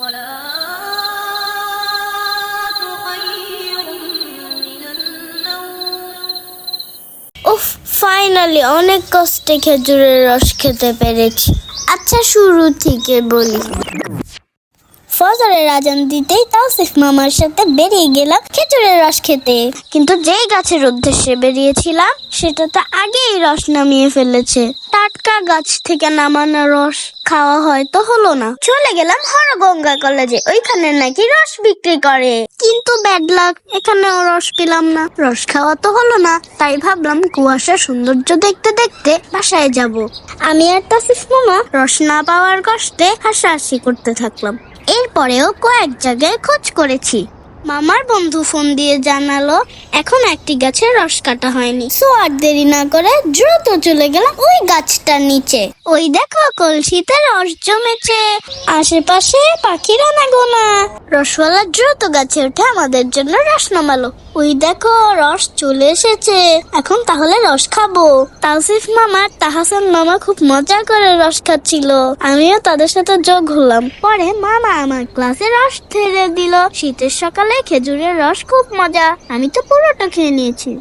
উফ, ফাইনালি অনেক কষ্টে খেজুরের রস খেতে পেরেছি। আচ্ছা, শুরু থেকে বলি। ফজরের আজান দিতেই তাওসিফ মামার সাথে বেরিয়ে গেলাম খেজুরের রস খেতে। কিন্তু যেই গাছের উদ্দেশ্যে বেরিয়েছিলাম সেটা তো আগেই রস নামিয়ে ফেলেছে। টাটকা গাছ থেকে নামানো রস খাওয়া হয়তো হলো না। চলে গেলাম হরগঙ্গা কলেজে, ওইখানে নাকি রস বিক্রি করে। কিন্তু ব্যাড লাক, এখানেও রস পেলাম না। রস খাওয়া তো হলো না, তাই ভাবলাম কুয়াশার সৌন্দর্য দেখতে দেখতে বাসায় যাব। আমি আর তাওসিফ মামা রস না পাওয়ার কষ্টে হাসাহাসি করতে থাকলাম। এরপরেও কয়েক জায়গায় খোঁজ করেছি। মামার বন্ধু ফোন দিয়ে জানালো এখন একটি গাছের রস কাটা হয়নি। সো আর দেরি না করে দ্রুত চলে গেলাম ওই গাছটার নিচে। ওই দেখো, কলসিতে রস জমেছে, আশেপাশে পাখিরা না গোনা। রসওয়ালা দ্রুত গাছে উঠে আমাদের জন্য রস নামালো। ওই দেখো, রস চলে এসেছে, এখন তাহলে রস খাবো। তাওসিফ মামা, তাহসান মামা খুব মজা করে রস খাচ্ছিল, আমিও তাদের সাথে যোগ হলাম। পরে মামা আমার ক্লাসে রস ঢেলে দিল। শীতের সকালে খেজুরের রস খুব মজা, আমি তো পুরোটা খেয়ে নিয়েছি।